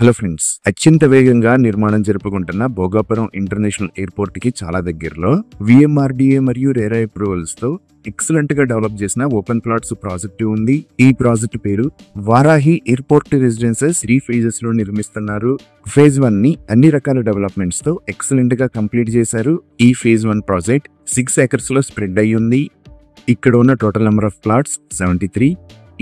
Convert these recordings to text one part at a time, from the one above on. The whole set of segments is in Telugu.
హలో ఫ్రెండ్స్, అత్యంత వేగంగా నిర్మాణం జరుపుకుంటున్న భోగాపురం ఇంటర్నేషనల్ ఎయిర్పోర్ట్ కి చాలా దగ్గరలో విఎంఆర్డీఏ మరియు రేరా అప్రూవల్స్ తో ఎక్సలెంట్ గా డెవలప్ చేసిన ఓపెన్ ప్లాట్స్ ప్రాజెక్ట్ ఉంది. ఈ ప్రాజెక్ట్ పేరు వారాహి ఎయిర్పోర్ట్ రెసిడెన్సెస్ 3 ఫేజెస్ లో నిర్మిస్తున్నారు. ఫేజ్ 1 ని అన్ని రకాల డెవలప్మెంట్స్ తో ఎక్సలెంట్ గా కంప్లీట్ చేశారు. ఈ ఫేజ్ 1 ప్రాజెక్ట్ 6 ఏకర్స్ లో స్ప్రెడ్ అయ్యి ఉంది. ఇక్కడ ఉన్న టోటల్ నెంబర్ ఆఫ్ ప్లాట్స్ 73.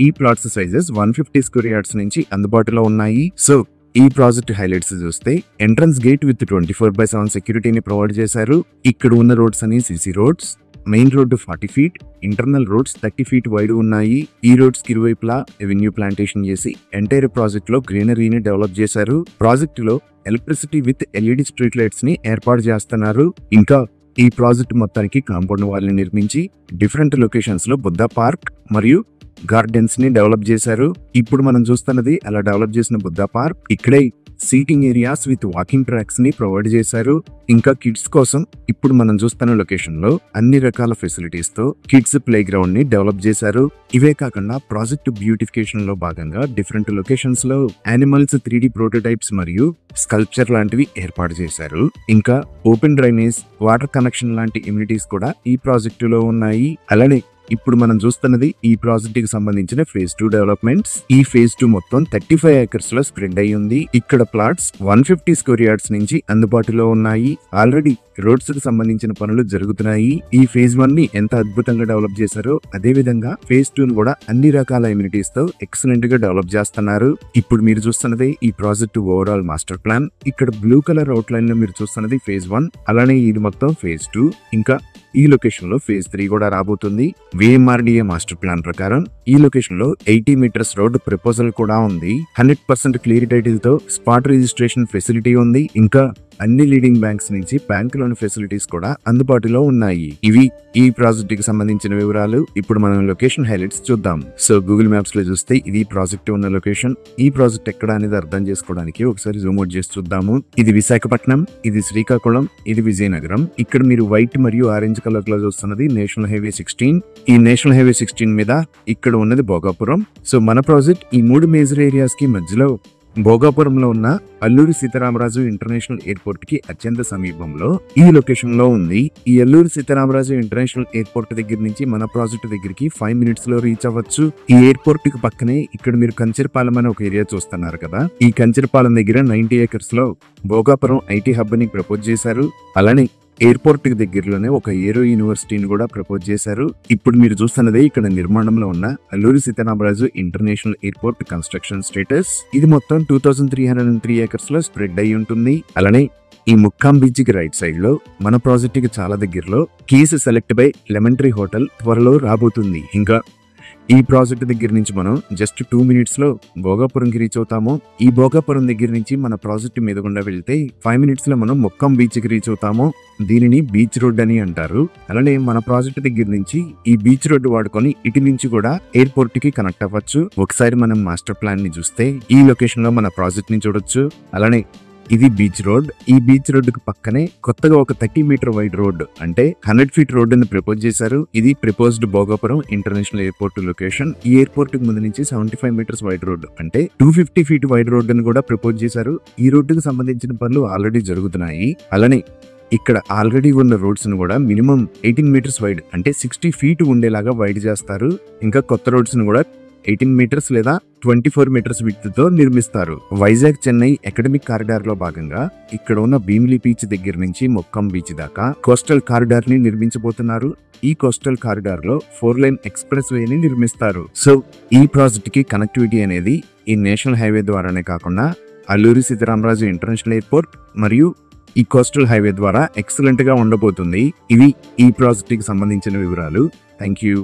ఈ ప్లాట్స్ సైజెస్ 150 స్క్వేర్ యార్డ్స్ నుంచి అందుబాటులో ఉన్నాయి. సో ఈ ప్రాజెక్ట్ హైలైట్స్ చూస్తే ఎంట్రన్స్ గేట్ విత్ 24/7 సెక్యూరిటీని ప్రొవైడ్ చేశారు. ఇక్కడ ఉన్న రోడ్స్ అని CC roads, main road 40 feet, internal roads 30 feet wide ఉన్నాయి. ఈ రోడ్స్ కి ఇరువైపులా ఎవెన్యూ ప్లాంటేషన్ చేసి ఎంటైర్ ప్రాజెక్ట్ లో గ్రీనరీని డెవలప్ చేశారు. ప్రాజెక్ట్ లో electricity with LED street lights ని ఏర్పాటు చేస్తున్నారు. ఇంకా ఈ ప్రాజెక్ట్ మొత్తానికి కాంపౌండ్ వాల్ ని నిర్మించి డిఫరెంట్ లొకేషన్స్ లో బుద్ధ పార్క్ మరియు గార్డెన్స్ ని డెవలప్ చేశారు. ఇప్పుడు మనం చూస్తున్నది అలా డెవలప్ చేసిన బుద్ధ పార్క్. ఇక్కడే seating areas with walking tracks ని ప్రొవైడ్ చేశారు. ఇంకా కిడ్స్ కోసం ఇప్పుడు మనం చూస్తున్న లొకేషన్ లో అన్ని రకాల ఫెసిలిటీస్ తో కిడ్స్ ప్లే గ్రౌండ్ ని డెవలప్ చేశారు. ఇవే కాకుండా ప్రాజెక్ట్ బ్యూటిఫికేషన్ లో భాగంగా డిఫరెంట్ లొకేషన్స్ లో యానిమల్స్ 3D ప్రోటోటైప్స్ మరియు స్కల్ప్చర్ లాంటివి ఏర్పాటు చేశారు. ఇంకా ఓపెన్ డ్రైనేజ్, వాటర్ కనెక్షన్ లాంటి ఇమ్యూనిటీస్ కూడా ఈ ప్రాజెక్టులో ఉన్నాయి. అలానే ఇప్పుడు మనం చూస్తున్నది ఈ ప్రాజెక్ట్ కి సంబంధించిన ఫేజ్ 2 డెవలప్మెంట్స్. ఈ ఫేజ్ 2 మొత్తం 35 ఏకర్స్ లో స్ప్రెడ్ అయి ఉంది. ఇక్కడ ప్లాట్స్ 150 స్క్వేర్ యార్డ్స్ నుంచి అందుబాటులో ఉన్నాయి. ఆల్రెడీ రోడ్స్ కి సంబంధించిన పనులు జరుగుతున్నాయి. ఈ ఫేజ్ 1 ని ఎంత అద్భుతంగా డెవలప్ చేశారో అదే విధంగా ఫేజ్ 2 ను కూడా అన్ని రకాల ఇమ్యూనిటీస్ తో ఎక్సలెంట్ గా డెవలప్ చేస్తున్నారు. ఇప్పుడు మీరు చూస్తున్నది ఈ ప్రాజెక్ట్ ఓవరాల్ మాస్టర్ ప్లాన్. ఇక్కడ బ్లూ కలర్ అవుట్ లైన్ లో మీరు చూస్తున్నది ఫేజ్ 1, అలానే ఇది మొత్తం ఫేజ్ 2. ఇంకా ఈ లొకేషన్ లో ఫేజ్ 3 కూడా రాబోతుంది. విఎంఆర్డీఏ మాస్టర్ ప్లాన్ ప్రకారం ఈ లొకేషన్ లో 80 మీటర్స్ రోడ్ ప్రపోజల్ కూడా ఉంది. 100% క్లియర్ టైటిల్ తో స్పాట్ రిజిస్ట్రేషన్ ఫెసిలిటీ ఉంది. ఇంకా అన్ని లీడింగ్ బ్యాంక్స్ నుంచి బ్యాంక్ లోన్ ఫెసిలిటీస్ కూడా అందుబాటులో ఉన్నాయి. ఇవి ఈ ప్రాజెక్ట్ కి సంబంధించిన వివరాలు. ఇప్పుడు మనం లొకేషన్ హైలైట్స్ చూద్దాం. సో గూగుల్ మ్యాప్స్ లో చూస్తే ఇది ప్రాజెక్ట్ ఉన్న లొకేషన్. ఈ ప్రాజెక్ట్ ఎక్కడ అనేది అర్థం చేసుకోవడానికి ఒకసారి జూమ్ అవుట్ చేసి చూద్దాము. ఇది విశాఖపట్నం, ఇది శ్రీకాకుళం, ఇది విజయనగరం. ఇక్కడ మీరు వైట్ మరియు ఆరెంజ్ కలర్ లో చూస్తున్నది నేషనల్ హైవే 16. ఈ నేషనల్ హైవే 16 మీద ఇక్కడ ఉన్నది భోగాపురం. సో మన ప్రాజెక్ట్ ఈ 3 మేజర్ ఏరియాస్ కి మధ్యలో భోగాపురంలో ఉన్న అల్లూరి సీతారామరాజు ఇంటర్నేషనల్ ఎయిర్పోర్ట్ కి అత్యంత సమీపంలో ఈ లొకేషన్ లో ఉంది. ఈ అల్లూరి సీతారామరాజు ఇంటర్నేషనల్ ఎయిర్పోర్ట్ దగ్గర నుంచి మన ప్రాజెక్ట్ దగ్గరికి 5 మినిట్స్ లో రీచ్ అవ్వచ్చు. ఈ ఎయిర్పోర్ట్ కి పక్కనే ఇక్కడ మీరు కంచరపాలెం అనే ఒక ఏరియా చూస్తున్నారు కదా. ఈ కంచరపాలెం దగ్గర 90 ఏకర్స్ లో భోగాపురం ఐటీ హబ్ ని ప్రపోజ్ చేశారు. అలానే ఎయిర్పోర్ట్ కి దగ్గరలోనే ఒక ఏరో యూనివర్సిటీని కూడా ప్రపోజ్ చేశారు. ఇప్పుడు మీరు చూస్తున్నదే ఇక్కడ నిర్మాణంలో ఉన్న Alluri Sitaramaraju international airport construction status. ఇది మొత్తం 2303 ఏకర్స్ లో స్ప్రెడ్ అయి ఉంటుంది. అలానే ఈ ముక్కాం బీచ్ కి రైట్ సైడ్ లో మన ప్రాజెక్ట్ కి చాలా దగ్గరలో keys select by lemon tree hotel త్వరలో రాబోతుంది. ఇంకా ఈ ప్రాజెక్ట్ దగ్గర నుంచి మనం జస్ట్ 2 మినిట్స్ లో భోగాపురంకి రీచ్ అవుతాము. ఈ భోగాపురం దగ్గర నుంచి మన ప్రాజెక్ట్ మీద గుండా వెళ్తే 5 మినిట్స్ లో మనం ముక్కం బీచ్ కి రీచ్ అవుతాము. దీనిని బీచ్ రోడ్ అని అంటారు. అలానే మన ప్రాజెక్ట్ దగ్గర నుంచి ఈ బీచ్ రోడ్ వాడుకొని ఇటు నుంచి కూడా ఎయిర్పోర్ట్ కి కనెక్ట్ అవ్వచ్చు. ఒకసారి మనం మాస్టర్ ప్లాన్ ని చూస్తే ఈ లొకేషన్ లో మన ప్రాజెక్ట్ ని చూడొచ్చు. అలానే ఇది బీచ్ రోడ్. ఈ బీచ్ రోడ్ కు పక్కనే కొత్తగా ఒక 30 మీటర్ వైడ్ రోడ్ అంటే 100 ఫీట్ రోడ్ అని ప్రపోజ్ చేశారు. ఇది proposed Bhogapuram international airport location. ఈ ఎయిర్పోర్ట్ కు ముందు నుంచి 75 మీటర్స్ వైడ్ రోడ్ అంటే 250 ఫీట్ వైడ్ రోడ్ అని కూడా ప్రపోజ్ చేశారు. ఈ రోడ్డుకు సంబంధించిన పనులు ఆల్రెడీ జరుగుతున్నాయి. అలానే ఇక్కడ ఆల్రెడీ ఉన్న రోడ్స్ ను కూడా మినిమం 18 మీటర్స్ వైడ్ అంటే 60 ఫీట్ ఉండేలాగా వైడ్ చేస్తారు. ఇంకా కొత్త రోడ్స్ ను కూడా 18 మీటర్స్ లేదా 24 మీటర్స్ విడ్త్ తో నిర్మిస్తారు. వైజాగ్ చెన్నై అకాడమిక్ కారిడార్ లో భాగంగా ఇక్కడ ఉన్న భీమిలి బీచ్ దగ్గర నుంచి మొక్కం బీచ్ దాకా కోస్టల్ కారిడార్ ని నిర్మించబోతున్నారు. ఈ కోస్టల్ కారిడార్ లో 4 లైన్ ఎక్స్ప్రెస్ వే ని నిర్మిస్తారు. సో ఈ ప్రాజెక్ట్ కి కనెక్టివిటీ అనేది ఈ నేషనల్ హైవే ద్వారానే కాకుండా అల్లూరి సీతారామరాజు ఇంటర్నేషనల్ ఎయిర్పోర్ట్ మరియు ఈ కోస్టల్ హైవే ద్వారా ఎక్సలెంట్ గా ఉండబోతుంది. ఇవి ఈ ప్రాజెక్ట్ కి సంబంధించిన వివరాలు. Thank you.